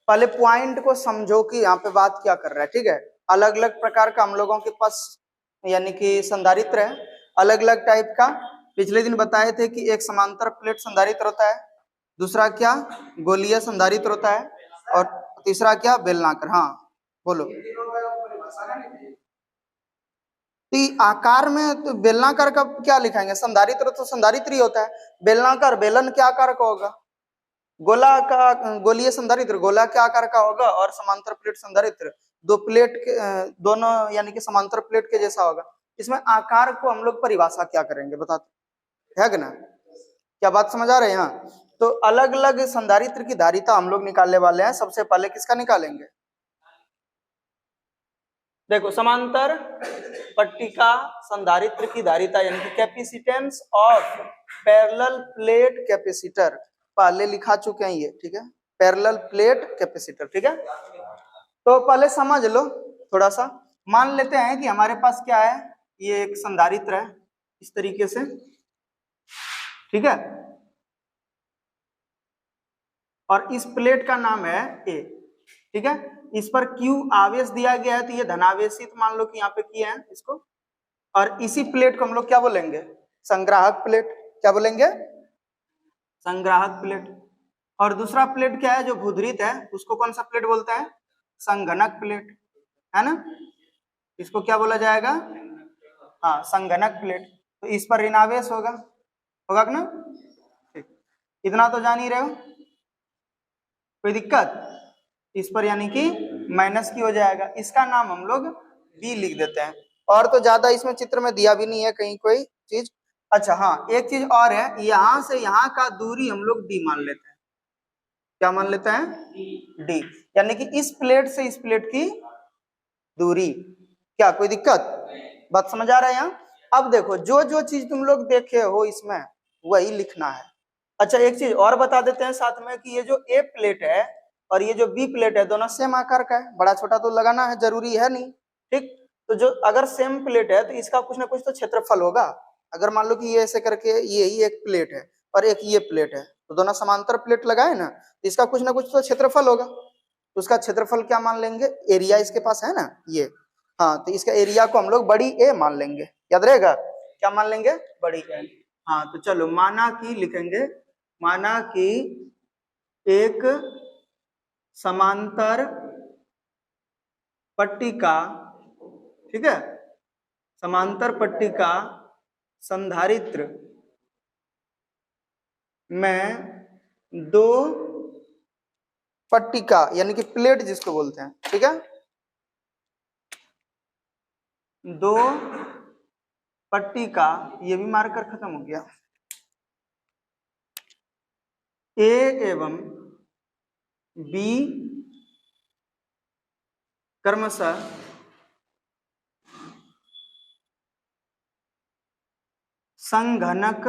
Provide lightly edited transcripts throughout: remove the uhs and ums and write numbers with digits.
पहले पॉइंट को समझो कि यहाँ पे बात क्या कर रहा है, ठीक है। अलग अलग प्रकार का हम लोगों के पास यानी कि संधारित्र है, अलग अलग टाइप का। पिछले दिन बताए थे कि एक समांतर प्लेट संधारित्र होता है, दूसरा क्या गोलीय संधारित्र होता है, और तीसरा क्या बेलनाकर। हाँ बोलो। तो आकार में तो बेलनाकार का क्या लिखाएंगे, संधारित्र तो संधारित्र ही होता है, बेलनाकार बेलन के आकार का होगा, गोला का गोलीय संधारित्र गोला के आकार का होगा, और समांतर प्लेट संधारित्र दो प्लेट के दोनों यानी कि समांतर प्लेट के जैसा होगा। इसमें आकार को हम लोग परिभाषा क्या करेंगे बताते है कि ना, क्या बात समझ आ रहे हैं। यहाँ तो अलग अलग संधारित्र की धारिता हम लोग निकालने वाले हैं। सबसे पहले किसका निकालेंगे, देखो समांतर पट्टिका संधारित्र की धारिता यानी कि capacitance of parallel plate capacitor, पहले लिखा चुके हैं ये, ठीक है, पैरेलल प्लेट कैपेसिटर, ठीक है। तो पहले समझ लो थोड़ा सा। मान लेते हैं कि हमारे पास क्या है, ये एक संधारित्र है इस तरीके से, ठीक है, और इस प्लेट का नाम है ए, ठीक है। इस पर Q आवेश दिया गया है, तो ये धनावेशित मान लो कि यहाँ पे किए हैं इसको, और इसी प्लेट को हम लोग क्या बोलेंगे, संग्राहक प्लेट। क्या बोलेंगे, संग्राहक प्लेट। और दूसरा प्लेट क्या है जो भूधृत है, उसको कौन सा प्लेट बोलता है, संघनक प्लेट, है ना। इसको क्या बोला जाएगा, हाँ संघनक प्लेट। तो इस पर ऋणावेश होगा, होगा ना, ठीक। इतना तो जान ही रहे हो, कोई दिक्कत, इस पर यानी कि माइनस की हो जाएगा, इसका नाम हम लोग बी लिख देते हैं। और तो ज्यादा इसमें चित्र में दिया भी नहीं है कहीं कोई चीज। अच्छा हाँ, एक चीज और है, यहां से यहां का दूरी हम लोग डी मान लेते हैं। क्या मान लेते हैं, डी, यानी कि इस प्लेट से इस प्लेट की दूरी। क्या कोई दिक्कत, बात समझ आ रहा है यहाँ। अब देखो जो जो चीज तुम लोग देखे हो इसमें वही लिखना है। अच्छा एक चीज और बता देते हैं साथ में कि ये जो ए प्लेट है और ये जो बी प्लेट है दोनों सेम आकार का है, बड़ा छोटा तो लगाना है जरूरी है नहीं, ठीक। तो जो अगर सेम प्लेट है तो इसका कुछ ना कुछ तो क्षेत्रफल होगा। अगर मान लो कि ये ऐसे करके ये ही एक प्लेट है और एक ये प्लेट है, तो दोनों समांतर प्लेट लगाए ना, तो इसका कुछ ना कुछ तो क्षेत्रफल होगा। तो उसका क्षेत्रफल क्या मान लेंगे, एरिया इसके पास है ना ये, हाँ, तो इसका एरिया को हम लोग बड़ी ए मान लेंगे, याद रहेगा, क्या मान लेंगे, बड़ी ए। हाँ तो चलो, माना कि लिखेंगे, माना कि एक समांतर पट्टिका, ठीक है, समांतर पट्टिका संधारित्र में दो पट्टिका यानी कि प्लेट जिसको बोलते हैं, ठीक है, दो पट्टिका, ये भी मार्कर खत्म हो गया, ए एवं बी क्रमशः संघनक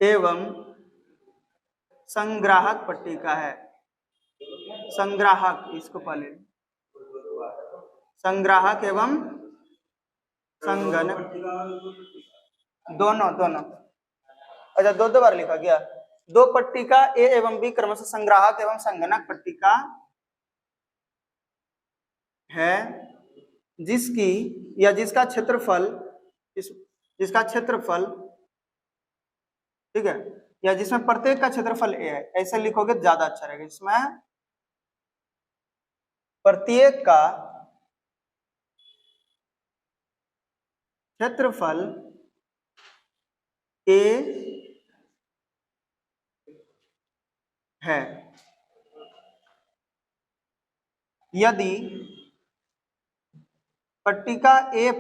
एवं संग्राहक पट्टिका है। संग्राहक, इसको पहले संग्राहक एवं संघनक, दोनों दोनों, अच्छा दो दो बार लिखा गया, दो पट्टिका ए एवं बी क्रमशः संग्राहक एवं संघनक पट्टिका है, जिसकी या जिसका क्षेत्रफल जिसका क्षेत्रफल, ठीक है, या जिसमें प्रत्येक का क्षेत्रफल ए है, ऐसे लिखोगे तो ज्यादा अच्छा रहेगा। इसमें प्रत्येक का क्षेत्रफल ए है, यदि पट्टिका ए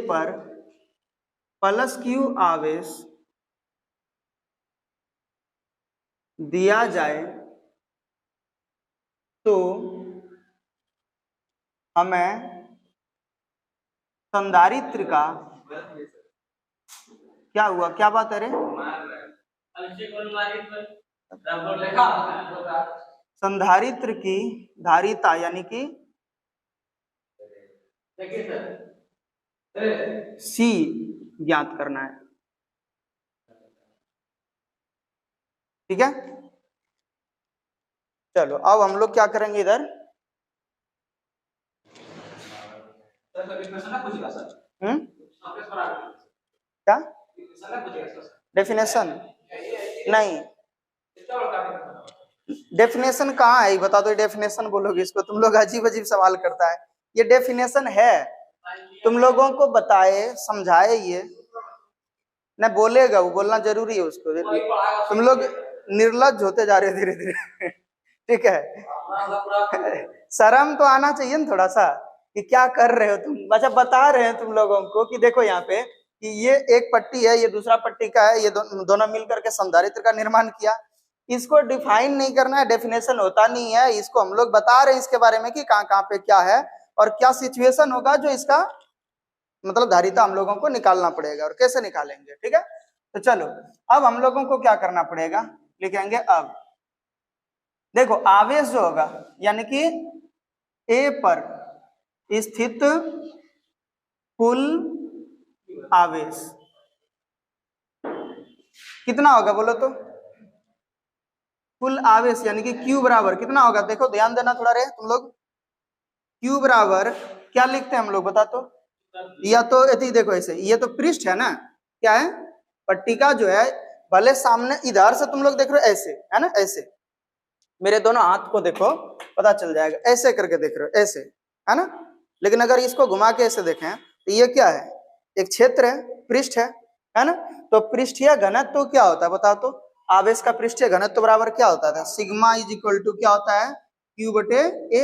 पर प्लस क्यू आवेश दिया जाए तो हमें संधारित्र का, क्या हुआ, क्या बात है रे, संधारित्र की धारिता यानी कि सी ज्ञात करना है। ठीक है, चलो अब हम लोग क्या करेंगे इधर, क्या डेफिनेशन, नहीं डेफिनेशन कहाँ है, बता दो। डेफिनेशन बोलोगे इसको, तुम लोग अजीब अजीब सवाल करता है। ये डेफिनेशन है, तुम लोगों को बताए समझाए, ये न बोलेगा, वो बोलना जरूरी है उसको। तुम लोग निर्लज्ज होते जा रहे धीरे धीरे ठीक है, शर्म तो आना चाहिए ना थोड़ा सा कि क्या कर रहे हो तुम। अच्छा बता रहे हैं तुम लोगों को कि देखो यहाँ पे कि ये एक पट्टी है, ये दूसरा पट्टी का है, ये दोनों मिलकर के संधारित्र का निर्माण किया। इसको डिफाइन नहीं करना है, डेफिनेशन होता नहीं है, इसको हम लोग बता रहे हैं इसके बारे में कि कहाँ कहाँ पे क्या है और क्या सिचुएशन होगा जो इसका मतलब धारिता हम लोगों को निकालना पड़ेगा और कैसे निकालेंगे। ठीक है, तो चलो अब हम लोगों को क्या करना पड़ेगा, लिखेंगे। अब देखो आवेश जो होगा यानी कि ए पर स्थित कुल आवेश कितना होगा बोलो तो। कुल आवेश यानी कि Q बराबर कितना होगा, देखो ध्यान देना थोड़ा रे तुम लोग। Q बराबर क्या लिखते हैं हम लोग बता तो, या तो यदि देखो ऐसे, ये तो पृष्ठ है ना, क्या है पट्टिका जो है, भले सामने इधर से तुम लोग देख रहे हो ऐसे है ना, ऐसे मेरे दोनों हाथ को देखो पता चल जाएगा, ऐसे करके देख रहे हो ऐसे है ना। लेकिन अगर इसको घुमा के ऐसे देखें तो ये क्या है, एक क्षेत्र है, पृष्ठ है ना। तो पृष्ठीय घनत्व तो क्या होता है बताओ तो, आवेश का पृष्ठीय घनत्व तो बराबर क्या होता है, सिग्मा इज इक्वल टू क्या होता है, Q बटे A।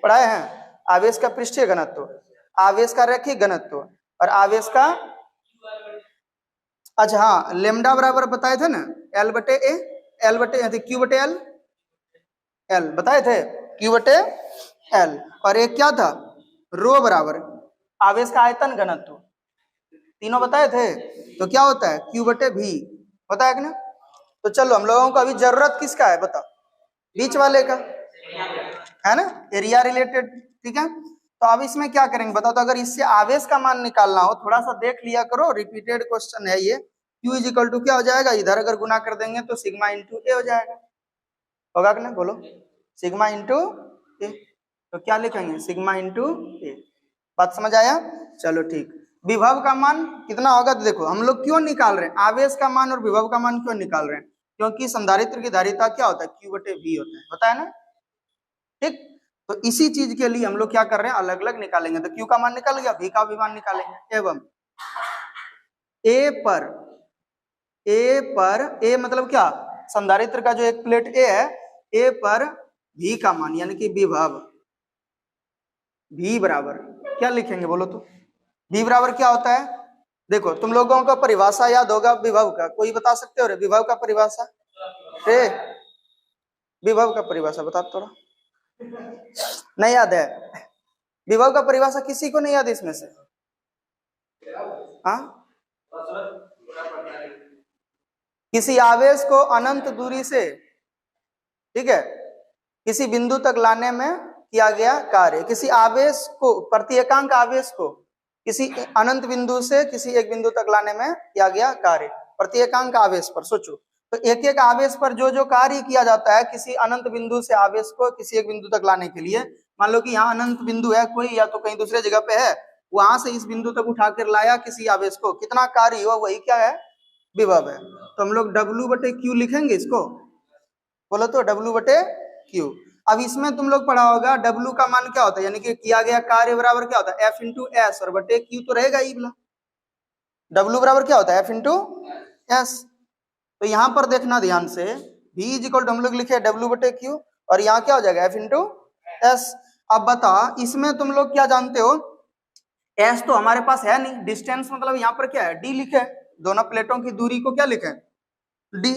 पढ़ाए हैं आवेश का पृष्ठीय घनत्व, आवेश का रैखिक घनत्व और आवेश का, अच्छा हाँ लेमडा बराबर बताए थे ना L बटे A, L बटे Q बटे L, L बताए थे Q बटे L। और एक क्या था रो बराबर आवेश का आयतन घनत्व, तीनों बताए थे। तो क्या होता है Q बटे V होता है कि ना। तो चलो हम लोगों को अभी जरूरत किसका है बताओ, बीच वाले का है ना, एरिया रिलेटेड। ठीक है, तो अब इसमें क्या करेंगे बताओ तो, अगर इससे आवेश का मान निकालना हो थोड़ा सा देख लिया करो, रिपीटेड क्वेश्चन है ये। Q इज इक्वल टू क्या हो जाएगा, इधर अगर गुना कर देंगे तो सिग्मा इंटू ए हो जाएगा, होगा कि ना बोलो, सिग्मा इंटू ए। तो क्या लिखेंगे सिग्मा इंटू ए, बात समझ आया। चलो ठीक, विभव का मान कितना होगा तो देखो हम लोग क्यों निकाल रहे हैं आवेश का मान और विभव का मान क्यों निकाल रहे हैं, क्योंकि संधारित्र की धारिता क्या होता है Q बटे V होता है ना। ठीक, तो इसी चीज के लिए हम लोग क्या कर रहे हैं अलग अलग निकालेंगे। तो Q का मान निकल गया, V का भी मान निकालेंगे। एवं A पर A मतलब क्या, संधारित्र का जो एक प्लेट A है, A पर V का मान यानी कि विभव, V बराबर क्या लिखेंगे बोलो तो, V बराबर क्या होता है, देखो तुम लोगों को परिभाषा याद होगा विभव का, कोई बता सकते हो रे विभव का परिभाषा, रे विभव का परिभाषा बता थोड़ा, नहीं याद है विभव का परिभाषा, किसी को नहीं याद इसमें से, हाँ किसी आवेश को अनंत दूरी से, ठीक है, किसी बिंदु तक लाने में किया गया कार्य, किसी आवेश को प्रत्येकांक आवेश को किसी अनंत बिंदु से किसी एक बिंदु तक लाने में किया गया कार्य, प्रत्येकांक आवेश पर सोचो। तो एक एक आवेश पर जो जो कार्य किया जाता है किसी अनंत बिंदु से आवेश को किसी एक बिंदु तक लाने के लिए, मान लो कि यहाँ अनंत बिंदु है कोई, या तो कहीं दूसरे जगह पे है, वहां से इस बिंदु तक उठाकर लाया किसी आवेश को, कितना कार्य हुआ वही क्या है विभव है। तो हम लोग W बटे Q लिखेंगे इसको, बोलो तो W बटे Q। अब इसमें तुम लोग पढ़ा होगा W का मान क्या होता है, यानी कि किया गया कार्य बराबर क्या होता है F इंटू एस, और बटे Q तो रहेगा ही बोला, W बराबर क्या होता है F इंटू एस। तो यहां पर देखना ध्यान से, V इज इक्वल टू हम लोग लिखे W बटे Q और यहाँ क्या हो जाएगा F इंटू एस। अब बता इसमें तुम लोग क्या जानते हो, S तो हमारे पास है नहीं, डिस्टेंस मतलब यहाँ पर क्या है D लिखे, दोनों प्लेटों की दूरी को क्या लिखे D।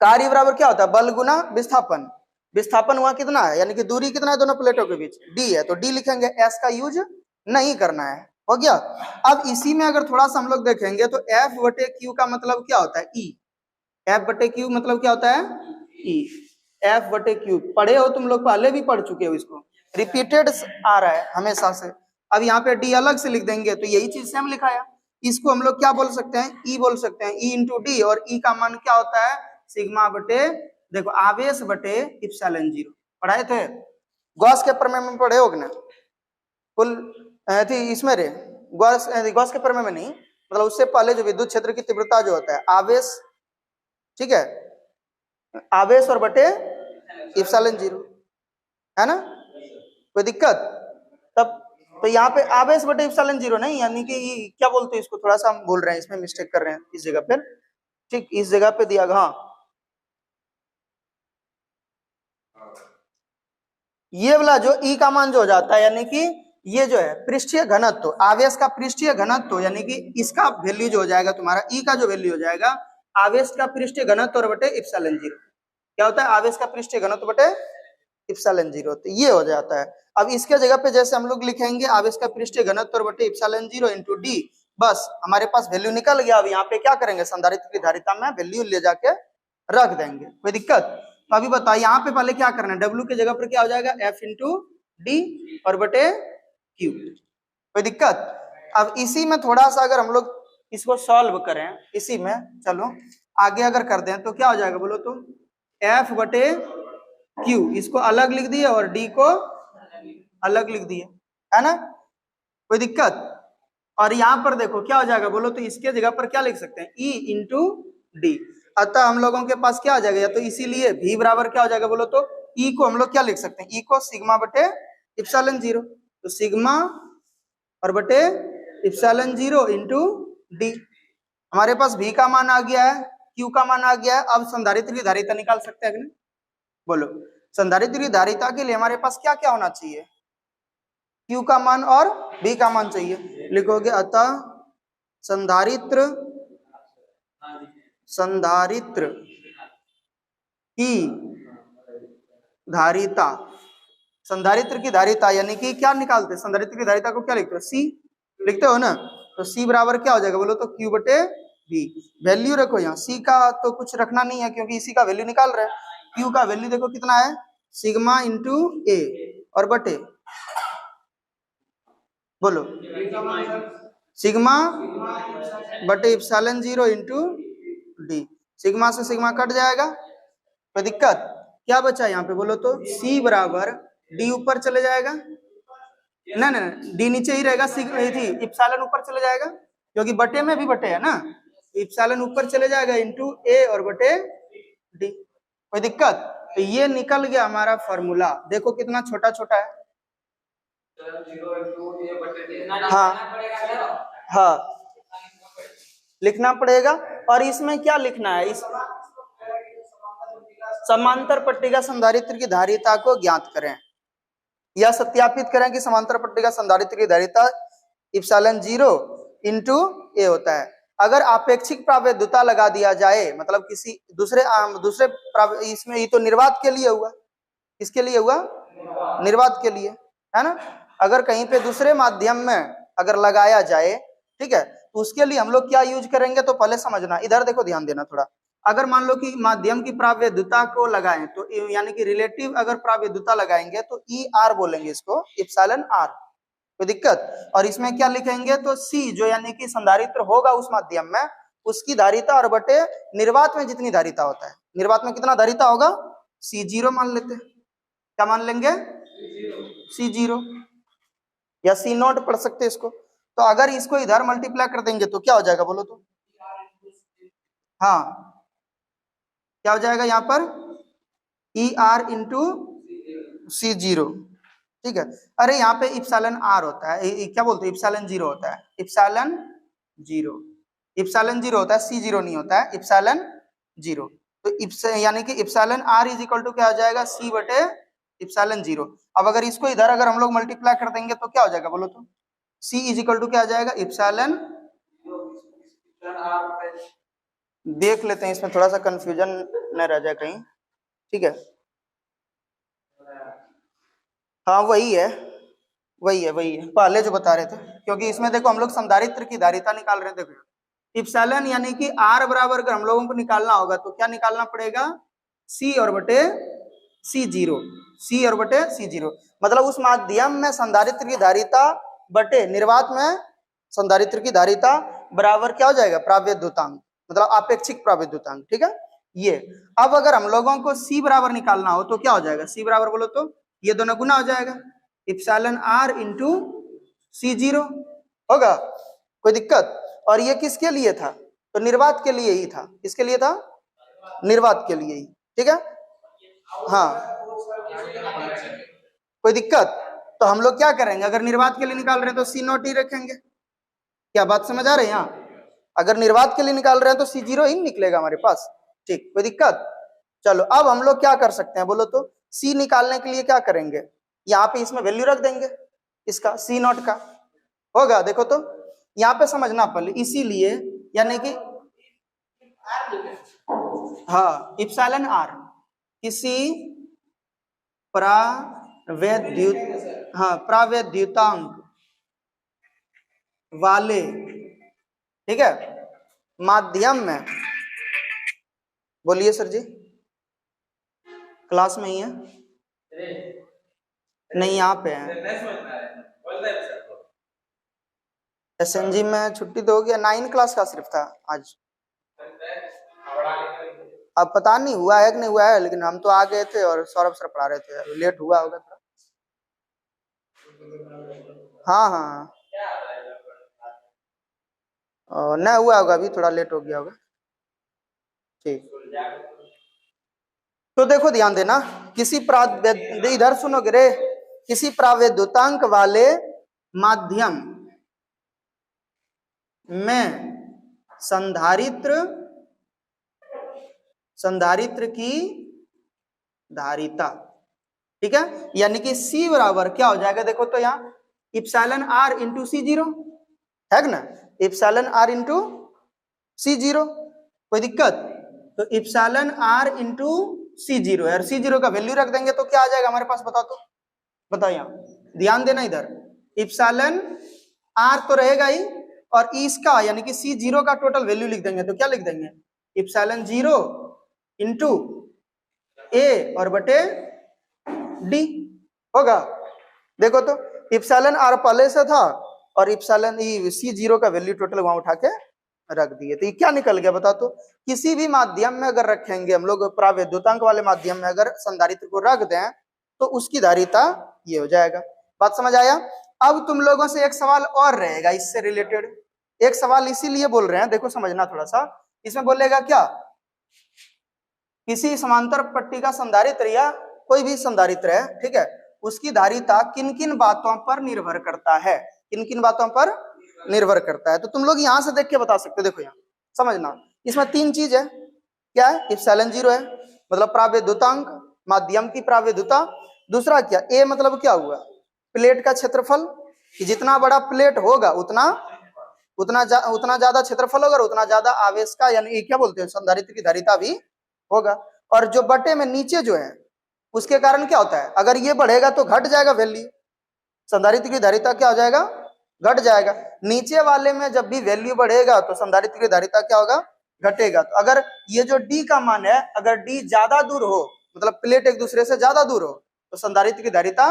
कार्य बराबर क्या होता है बल गुना विस्थापन, विस्थापन हुआ कितना है यानी कि दूरी कितना है दोनों प्लेटों के बीच D है, तो D लिखेंगे, S का यूज नहीं करना है, हो गया। अब इसी में अगर थोड़ा सा हम लोग देखेंगे तो F बटे Q का मतलब क्या होता है E, F बटे Q मतलब क्या होता है E, F बटे Q पढ़े हो तुम लोग, पहले भी पढ़ चुके हो इसको, रिपीटेड आ रहा है हमेशा से। अब यहाँ पे D अलग से लिख देंगे तो यही चीज से हम लिखाया, इसको हम लोग क्या बोल सकते हैं E बोल सकते हैं, E इंटू डी, और E का मान क्या होता है सिग्मा बटे, देखो आवेश बटे इप्सिलॉन जीरो, पढ़ाए थे गॉस के प्रमेय में, पढ़े हो ना कुल इसमें रे गॉस के प्रमेय में नहीं, मतलब उससे पहले जो विद्युत क्षेत्र की तीव्रता जो होता है आवेश, ठीक है, आवेश और बटे इप्सिलॉन जीरो, है ना, कोई दिक्कत? तब तो यहाँ पे आवेश बटे इप्सिलॉन जीरो नहीं, यानी कि क्या बोलते हैं इसको, थोड़ा सा हम बोल रहे हैं, इसमें मिस्टेक कर रहे हैं इस जगह पर, ठीक, इस जगह पे दिया, हाँ ये वाला जो ई का मान जो हो जाता है, यानी कि ये जो है पृष्ठीय घनत्व, आवेश का पृष्ठीय घनत्व, यानी कि इसका वैल्यू जो हो जाएगा तुम्हारा ई का जो वैल्यू हो जाएगा आवेश का पृष्ठीय घनत्व और बटे इप्सिलॉन जीरो, क्या होता है आवेश का पृष्ठीय घनत्व बटे इप्सिलॉन जीरो, तो ये हो जाता है। अब इसके जगह पे जैसे हम लोग लिखेंगे आवेश का पृष्ठीय घनत्व और बटे इप्सिलॉन जीरो इंटू डी, बस हमारे पास वैल्यू निकल गया। अब यहाँ पे क्या करेंगे, संधारित्र की धारिता में वैल्यू ले जाके रख देंगे, कोई दिक्कत? तो अभी बताओ यहाँ पे पहले क्या करना है, डब्ल्यू की जगह पर क्या हो जाएगा एफ इंटू डी और बटे क्यू, कोई दिक्कत? अब इसी में थोड़ा सा अगर हम लोग इसको सॉल्व करें, इसी में चलो आगे अगर कर दें तो क्या हो जाएगा बोलो तो, एफ बटे क्यू इसको अलग लिख दिए और डी को अलग लिख दिए, है ना, कोई दिक्कत? और यहाँ पर देखो क्या हो जाएगा बोलो तो, इसके जगह पर क्या लिख सकते हैं ई इंटू डी, अतः हम लोगों के पास क्या आ जाएगा, या तो इसीलिए v बराबर क्या हो जाएगा बोलो तो, E को हम लोग क्या लिख सकते हैं, E को सिग्मा बटे इप्सिलॉन जीरो, तो सिग्मा और बटे इप्सिलॉन जीरो इंटू डी, हमारे पास v का मान आ गया है, q का मान आ गया है। अब संधारित्र की धारिता निकाल सकते हैं कि नहीं, बोलो संधारित्र की धारिता के लिए हमारे पास क्या क्या होना चाहिए, q का मान और v का मान चाहिए, लिखोगे अतः संधारित्र की धारिता, संधारित्र की धारिता यानी कि क्या निकालते हैं, संधारित्र की धारिता को क्या लिखते हो, सी लिखते हो ना, तो सी बराबर क्या हो जाएगा बोलो तो क्यू बटे वी, वैल्यू रखो यहाँ, सी का तो कुछ रखना नहीं है क्योंकि इसी का वैल्यू निकाल रहे हैं, क्यू का वैल्यू देखो कितना है, सिग्मा इंटू ए और बटे, बोलो सिग्मा बटे epsilon zero into D, sigma से सिग्मा कट जाएगा, कोई दिक्कत? क्या बचा यहाँ पे बोलो तो, C बराबर डी ऊपर चले जाएगा, नहीं नहीं डी नीचे ही रहेगा, इप्सिलॉन ऊपर चले जाएगा क्योंकि बटे में भी बटे है ना, इप्सिलॉन ऊपर चले जाएगा इंटू ए और बटे डी, कोई दिक्कत? तो ये निकल गया हमारा फॉर्मूला, देखो कितना छोटा छोटा है, हाँ हाँ लिखना पड़ेगा। और इसमें क्या लिखना है, इस समांतर पट्टिका संधारित्र की धारिता को ज्ञात करें या सत्यापित करें कि समांतर पट्टिका संधारित्र की धारिता इप्सिलॉन जीरो इंटू ए होता है। अगर आपेक्षिक प्रावैधता लगा दिया जाए, मतलब किसी दूसरे इसमें ये तो निर्वात के लिए हुआ, किसके लिए हुआ, निर्वात के लिए, है ना, अगर कहीं पे दूसरे माध्यम में अगर लगाया जाए, ठीक है, तो उसके लिए हम लोग क्या यूज करेंगे, तो पहले समझना, इधर देखो ध्यान देना थोड़ा, अगर मान लो कि माध्यम की प्रावैधता को लगाएं तो यानी कि रिलेटिव अगर प्रावैधता लगाएंगे तो ई आर बोलेंगे इसको, इप्सिलॉन आर, कोई दिक्कत? और इसमें क्या लिखेंगे तो सी जो यानी कि संधारित्र होगा उस माध्यम में, उसकी धारिता और बटे निर्वात में जितनी धारिता होता है, निर्वात में कितना धारिता होगा, सी जीरो मान लेते हैं, क्या मान लेंगे, सी जीरो या सी नॉट पढ़ सकते हैं इसको। तो अगर इसको इधर मल्टीप्लाई कर देंगे तो क्या हो जाएगा बोलो तो, हाँ क्या हो जाएगा यहाँ पर, ई आर इंटू सी जीरो, ठीक है। अरे यहाँ पे इप्सिलॉन आर होता है, क्या बोलते हैं, इप्सिलॉन जीरो होता है, इप्सिलॉन जीरो होता है, सी जीरो नहीं होता है, इप्सिलॉन जीरो, तो यानी कि epsilon R is equal to क्या हो जाएगा, सी बटे इप्सिलॉन जीरो। अब अगर इसको इधर अगर हम लोग मल्टीप्लाई कर देंगे तो क्या हो जाएगा बोलो तो, सी इज इक्वल टू क्या आ जाएगा, इप्सिलॉन, देख लेते हैं इसमें थोड़ा सा कंफ्यूजन न रह जाए कहीं, ठीक है, हाँ वही है पहले जो बता रहे थे, क्योंकि इसमें देखो हम लोग संधारित्र की धारिता निकाल रहे थे, देखो इप्सिलॉन यानी कि आर बराबर अगर हम लोगों को निकालना होगा तो क्या निकालना पड़ेगा, सी और बटे सी जीरो, सी और बटे सी जीरो, मतलब उस माध्यम में संधारित्र की धारिता बटे निर्वात में संधारित्र की धारिता बराबर क्या हो जाएगा, प्रावैधुतांक, मतलब आपेक्षिक प्रावैधुतांक, ठीक है। ये। अब अगर हम लोगों को C बराबर निकालना हो तो क्या हो जाएगा, C बराबर बोलो तो ये दोनों गुना हो जाएगा, इप्सिलॉन R इंटू C0 होगा, कोई दिक्कत। और ये किसके लिए था, तो निर्वात के लिए ही था, किसके लिए था, निर्वात के लिए ही, ठीक है। हाँ कोई दिक्कत, तो हम लोग क्या करेंगे, अगर निर्वात के लिए निकाल रहे हैं तो C0 ही रखेंगे, क्या बात समझ आ रही है यहाँ, अगर निर्वात के लिए निकाल रहे हैं तो C0 ही निकलेगा हमारे पास, ठीक, कोई दिक्कत। चलो अब हम लोग क्या कर सकते हैं बोलो तो, C निकालने के लिए क्या करेंगे, यहाँ पे इसमें वैल्यू रख देंगे इसका C0 का, होगा, देखो तो यहाँ पे समझना पहले, इसीलिए यानी कि हाँ इप्सिलॉन R किसी प्रावैद्युत, हाँ प्रावैद्युतांक वाले, ठीक है, माध्यम में, बोलिए सर जी, क्लास में ही है, नहीं यहाँ पे है, SNG में छुट्टी तो हो गया, 9 क्लास का सिर्फ था आज, अब पता नहीं हुआ है कि नहीं हुआ है, लेकिन हम तो आ गए थे और सौरभ सर पढ़ा रहे थे, लेट हुआ होगा थोड़ा, हाँ हाँ नहीं हुआ होगा, अभी थोड़ा लेट हो गया होगा, ठीक। तो देखो ध्यान देना, किसी इधर सुनोगे रे, किसी प्रावैद्युतांक वाले माध्यम में संधारित्र, संधारित्र की धारिता, ठीक है, यानी कि C बराबर क्या हो जाएगा, देखो तो यहाँ इप्सिलॉन R इंटू C0 है ना, इप्सिलॉन R इंटू C0, कोई दिक्कत, तो इप्सिलॉन R इंटू C0 है, और C0 का वैल्यू रख देंगे तो क्या आ जाएगा हमारे पास, बताओ तो, बताओ यहाँ ध्यान देना, इधर इप्सिलॉन R तो रहेगा ही, और इसका यानी कि C0 का टोटल वैल्यू लिख देंगे, तो क्या लिख देंगे, इप्सिलॉन 0 इंटू A और बटे D होगा, देखो तो इप्सिलॉन R पहले से था, और इप्सिलॉन C0 का वैल्यू टोटल वहां उठा के रख दिए, तो ये क्या निकल गया बता तो, किसी भी माध्यम में अगर रखेंगे हम लोग, प्रावैद्युतांक वाले माध्यम में अगर संधारित्र को रख दें तो उसकी धारिता ये हो जाएगा, बात समझ आया। अब तुम लोगों से एक सवाल और रहेगा इससे रिलेटेड, एक सवाल इसीलिए बोल रहे हैं, देखो समझना थोड़ा सा, इसमें बोलेगा क्या, किसी समांतर पट्टी का संधारित्र या कोई भी संधारित्र है, ठीक है, उसकी धारिता किन किन बातों पर निर्भर करता है, किन किन बातों पर निर्भर करता है, तो तुम लोग यहां से देख के बता सकते हो, देखो यहाँ समझना, इसमें 3 चीज है, क्या है, इप्सिलॉन 0 है मतलब प्रावैद्युतांक, माध्यम की प्रावैधुता, दूसरा क्या A मतलब क्या हुआ, प्लेट का क्षेत्रफल, कि जितना बड़ा प्लेट होगा उतना उतना ज्यादा क्षेत्रफल होगा, उतना ज्यादा आवेश का यानी क्या बोलते हैं संधारित्र की धारिता भी होगा, और जो बटे में नीचे जो है उसके कारण क्या होता है, अगर ये बढ़ेगा तो घट जाएगा वैल्यू, संधारित्र की धारिता क्या हो जाएगा, घट जाएगा, नीचे वाले में जब भी वैल्यू बढ़ेगा तो संधारित्र की धारिता क्या होगा, घटेगा। तो अगर ये जो D का मान है, अगर D ज्यादा दूर हो, मतलब प्लेट एक दूसरे से ज्यादा दूर हो, तो संधारित्र की धारिता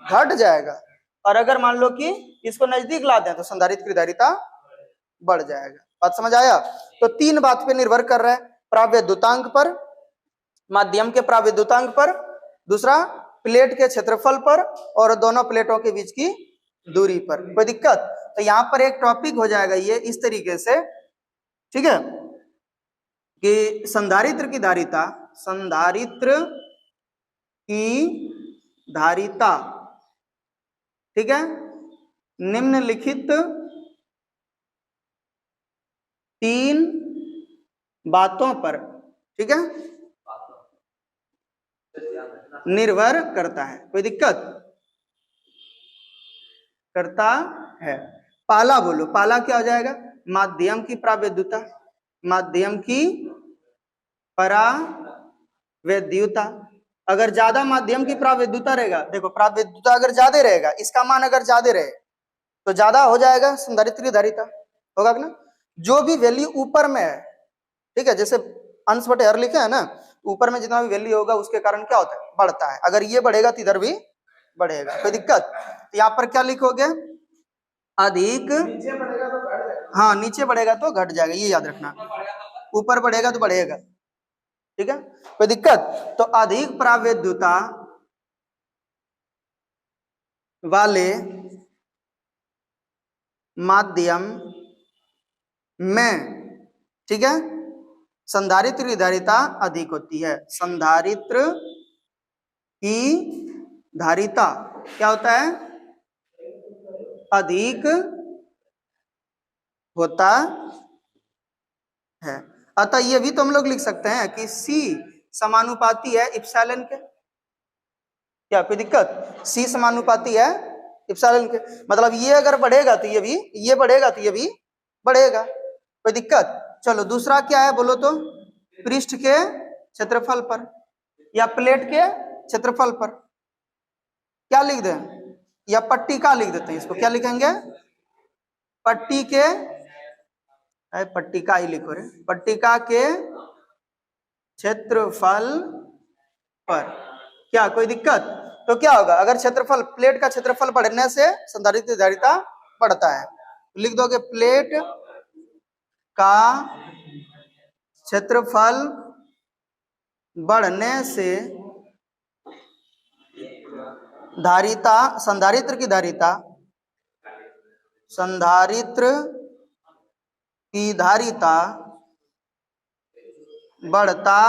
घट जाएगा, और अगर मान लो कि इसको नजदीक ला दें तो संधारित्र की धारिता बढ़ जाएगा, बात समझ आया। तो 3 बात पे निर्भर कर रहा है, प्रावैद्युतांक पर, माध्यम के प्रावैद्युतांक पर, दूसरा प्लेट के क्षेत्रफल पर, और दोनों प्लेटों के बीच की दूरी पर, कोई दिक्कत। तो यहाँ पर एक टॉपिक हो जाएगा ये इस तरीके से, ठीक है, कि संधारित्र की धारिता, संधारित्र की धारिता, ठीक है, निम्नलिखित 3 बातों पर, ठीक है, निर्भर करता है, कोई दिक्कत करता है। पहला बोलो, पहला क्या हो जाएगा, माध्यम की प्रावैधुता, माध्यम की प्रावैधुता, अगर ज्यादा माध्यम की प्रावैधुता रहेगा, देखो प्रावैधुता अगर ज्यादा रहेगा, इसका मान अगर ज्यादा रहे तो ज्यादा हो जाएगा संधारित्र की धारिता, होगा ना, जो भी वैल्यू ऊपर में है, ठीक है, जैसे अंश बटे हर लिखे है ना, ऊपर में जितना भी वैल्यू होगा उसके कारण क्या होता है, बढ़ता है, अगर ये बढ़ेगा तो इधर भी बढ़ेगा, कोई दिक्कत। तो यहाँ पर क्या लिखोगे, अधिक, हाँ नीचे बढ़ेगा तो घट जाएगा, ये याद रखना, ऊपर बढ़ेगा तो बढ़ेगा, ठीक है, कोई दिक्कत? तो अधिक प्रावैधता वाले माध्यम में, ठीक है, संधारित्र की धारिता अधिक होती है। संधारित्र की धारिता क्या होता है? अधिक होता है। अतः ये भी तो हम लोग लिख सकते हैं कि C समानुपाती है इप्सिलॉन के। क्या कोई दिक्कत? C समानुपाती है इप्सिलॉन के, मतलब ये अगर बढ़ेगा तो ये भी, ये बढ़ेगा तो ये भी बढ़ेगा। कोई दिक्कत? चलो दूसरा क्या है बोलो तो? पृष्ठ के क्षेत्रफल पर या प्लेट के क्षेत्रफल पर क्या लिख दें? या पट्टिका लिख देते हैं इसको। क्या लिखेंगे? पट्टी के, पट्टिका ही लिखो रे, पट्टिका के क्षेत्रफल पर। क्या कोई दिक्कत? तो क्या होगा अगर क्षेत्रफल, प्लेट का क्षेत्रफल बढ़ने से संधारित्र की धारिता बढ़ता है, लिख दोगे प्लेट का क्षेत्रफल बढ़ने से धारिता, संधारित्र की धारिता, संधारित्र की धारिता बढ़ता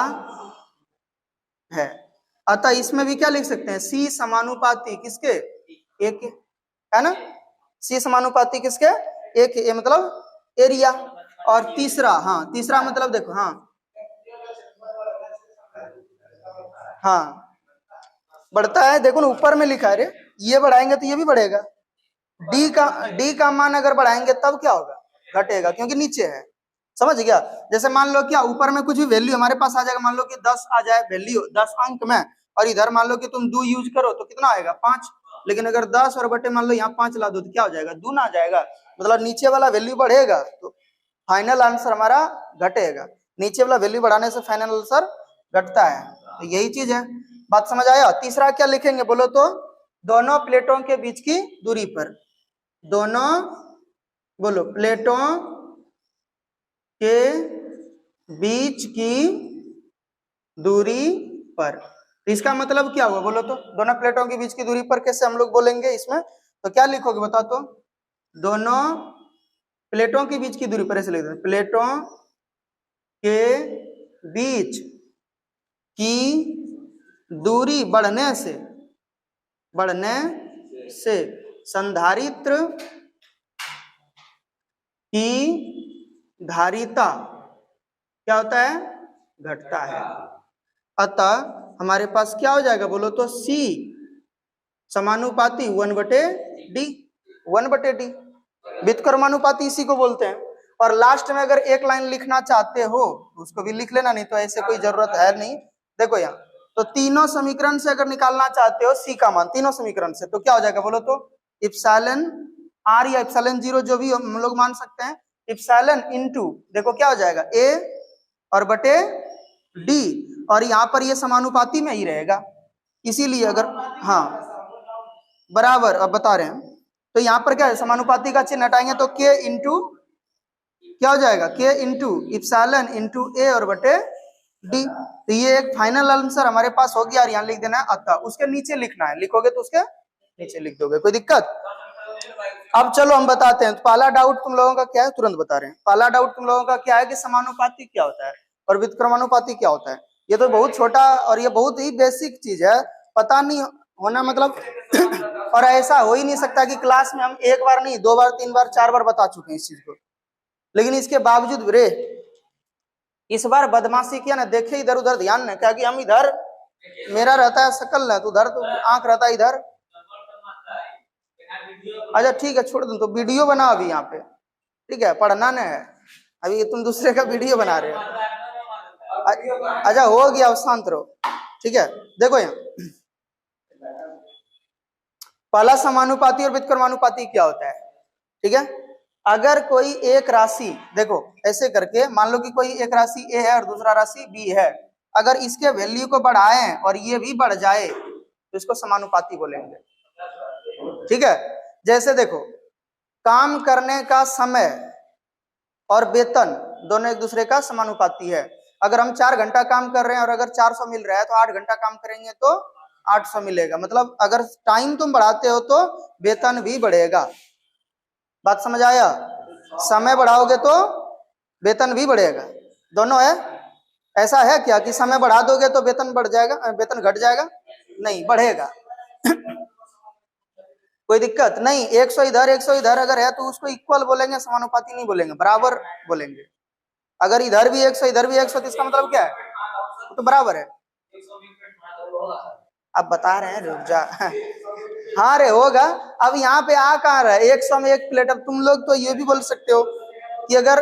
है। अतः इसमें भी क्या लिख सकते हैं? C समानुपाती किसके? A के, है ना? C समानुपाती किसके? A के। ये मतलब एरिया। और तीसरा, हाँ तीसरा मतलब देखो, हाँ बढ़ता है, देखो ना ऊपर में लिखा है रे, ये बढ़ाएंगे तो ये भी बढ़ेगा। D का मान अगर बढ़ाएंगे तब क्या होगा? घटेगा, क्योंकि नीचे है। समझ गया? जैसे मान लो क्या ऊपर में कुछ भी वैल्यू हमारे पास आ जाएगा, मान लो कि 10 आ जाए वैल्यू 10 अंक में, और इधर मान लो कि तुम 2 यूज करो तो कितना आएगा? 5। लेकिन अगर 10 और बटे मान लो यहाँ 5 ला दो तो क्या हो जाएगा? 2 आ जाएगा। मतलब नीचे वाला वैल्यू बढ़ेगा तो फाइनल आंसर हमारा घटेगा, नीचे वाला वैल्यू बढ़ाने से फाइनल आंसर घटता है। तो यही चीज है, बात समझ आया? तीसरा क्या लिखेंगे बोलो तो? दोनों प्लेटों के बीच की दूरी पर, दोनों बोलो प्लेटों के बीच की दूरी पर। तो इसका मतलब क्या हुआ बोलो तो? दोनों प्लेटों के बीच की दूरी पर कैसे हम लोग बोलेंगे इसमें? तो क्या लिखोगे बता तो? दोनों प्लेटों के बीच की दूरी पर ऐसे लिख देते, प्लेटों के बीच की दूरी बढ़ने से संधारित्र की धारिता क्या होता है? घटता है। अतः हमारे पास क्या हो जाएगा बोलो तो? C समानुपाती 1/D, 1/D व्युत्क्रमानुपाती इसी को बोलते हैं। और लास्ट में अगर एक लाइन लिखना चाहते हो तो उसको भी लिख लेना, नहीं तो ऐसे कोई जरूरत है नहीं। देखो यहाँ तो तीनों समीकरण से अगर निकालना चाहते हो C का मान तीनों समीकरण से, तो क्या हो जाएगा बोलो तो? इप्सिलॉन R या इप्सिलॉन 0 जो भी हम लोग मान सकते हैं, इप्सिलॉन इनटू देखो क्या हो जाएगा? A और बटे D, और यहाँ पर ये समानुपाती में ही रहेगा, इसीलिए अगर हाँ बराबर अब बता रहे हैं, तो यहाँ पर क्या है? समानुपाती का चिन्ह हटाएंगे तो K इंटू क्या हो जाएगा? K into epsilon into A और बटे D। तो ये एक फाइनल आंसर हमारे पास हो गया, और यहाँ लिख देना है अतः, उसके नीचे लिखना है, लिखोगे तो उसके नीचे लिख दोगे। कोई दिक्कत? अब चलो हम बताते हैं। तो पहला डाउट तुम लोगों का क्या है? तुरंत बता रहे हैं। पहला डाउट तुम लोगों का क्या है कि समानुपाती क्या होता है और व्युत्क्रमानुपाती क्या होता है। ये तो बहुत छोटा और ये बहुत ही बेसिक चीज है, पता नहीं होना मतलब और ऐसा हो ही नहीं सकता कि क्लास में हम एक बार नहीं 2 बार 3 बार 4 बार बता चुके हैं इस चीज को, लेकिन इसके बावजूद रे इस बार बदमाशी किया ना, देखे इधर उधर ध्यान न, क्या कि हम इधर मेरा रहता है शकल ना, तो उधर तो आंख रहता है इधर। अच्छा ठीक है छोड़ दो, तो वीडियो बना अभी यहाँ पे, ठीक है? पढ़ना नहीं है अभी, तुम दूसरे का वीडियो बना रहे हो। अच्छा हो गया, अब शांत रहो, ठीक है? देखो यहाँ पहला समानुपाती और व्युत्क्रमानुपाती क्या होता है, ठीक है? अगर कोई एक राशि, देखो ऐसे करके मान लो कि कोई एक राशि A है और दूसरा राशि B है, अगर इसके वैल्यू को बढ़ाएं और ये भी बढ़ जाए तो इसको समानुपाती बोलेंगे, ठीक है? जैसे देखो काम करने का समय और वेतन दोनों एक दूसरे का समानुपाती है। अगर हम 4 घंटा काम कर रहे हैं और अगर 400 मिल रहा है तो 8 घंटा काम करेंगे तो 800 मिलेगा। मतलब अगर टाइम तुम बढ़ाते हो तो वेतन भी बढ़ेगा। बात समझ आया? समय बढ़ाओगे तो वेतन भी बढ़ेगा, दोनों है। ऐसा है क्या कि समय बढ़ा दोगे तो वेतन बढ़ जाएगा, वेतन घट जाएगा? नहीं, बढ़ेगा। कोई दिक्कत नहीं। 100 इधर 100 इधर अगर है तो उसको इक्वल बोलेंगे, समानुपाती नहीं बोलेंगे, बराबर बोलेंगे। अगर इधर भी 100 इधर भी 100 तो इसका मतलब क्या है? तो बराबर है। अब बता रहे हैं, रुक जा। हाँ रे होगा। अब यहाँ पे आ कहाँ रहा है? 100 में एक प्लेट। अब तुम लोग तो ये भी बोल सकते हो कि अगर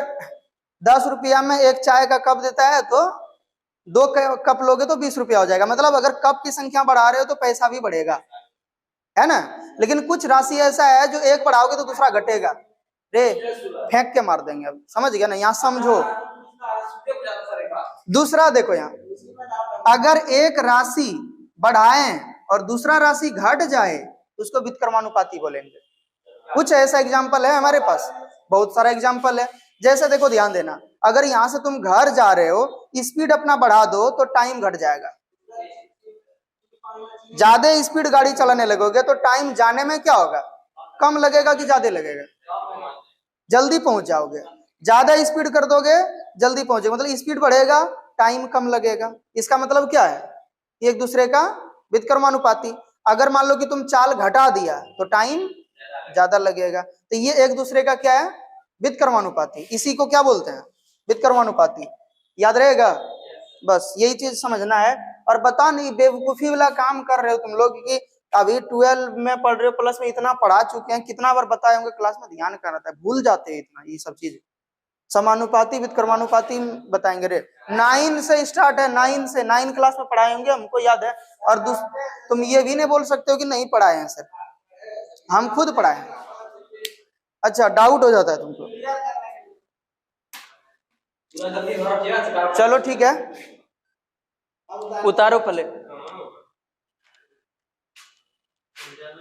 10 रुपया में एक चाय का कप देता है तो 2 कप लोगे तो 20 रुपया हो जाएगा। मतलब अगर कप की संख्या बढ़ा रहे हो तो पैसा भी बढ़ेगा, है ना। लेकिन कुछ राशि ऐसा है जो एक बढ़ाओगे तो दूसरा घटेगा। रे फेंक के मार देंगे। अब समझ गया ना? यहाँ समझो। दूसरा देखो, यहाँ अगर एक राशि बढ़ाएं और दूसरा राशि घट जाए तो उसको व्युत्क्रमानुपाती बोलेंगे। कुछ ऐसा एग्जाम्पल है हमारे पास, बहुत सारा एग्जाम्पल है। जैसे देखो, ध्यान देना, अगर यहां से तुम घर जा रहे हो, स्पीड अपना बढ़ा दो तो टाइम घट जाएगा। ज्यादा स्पीड गाड़ी चलाने लगोगे तो टाइम जाने में क्या होगा? कम लगेगा कि ज्यादा लगेगा? जल्दी पहुंच जाओगे। ज्यादा स्पीड कर दोगे जल्दी पहुंचेगा, मतलब स्पीड बढ़ेगा टाइम कम लगेगा। इसका मतलब क्या है? एक दूसरे का व्युत्क्रमानुपाती। अगर मान लो कि तुम चाल घटा दिया तो टाइम ज्यादा लगेगा। तो ये एक दूसरे का क्या है? व्युत्क्रमानुपाती। इसी को क्या बोलते हैं? व्युत्क्रमानुपाती। याद रहेगा? बस यही चीज समझना है। और बता नहीं बेवकूफी वाला काम कर रहे हो तुम लोग कि अभी 12 में पढ़ रहे हो, प्लस में इतना पढ़ा चुके हैं, कितना बार बताए होंगे क्लास में, ध्यान कर रहा था, भूल जाते हैं इतना ये सब चीज। समानुपाती व्युत्क्रमानुपाती बताएंगे रे। 9 से स्टार्ट है, 9 से 9 क्लास में पढ़ाए होंगे, हमको याद है। और तुम ये भी नहीं बोल सकते हो कि नहीं पढ़ाए हैं सर, हम खुद पढ़ाए हैं। अच्छा, डाउट हो जाता है तुमको? चलो ठीक है, उतारो पहले।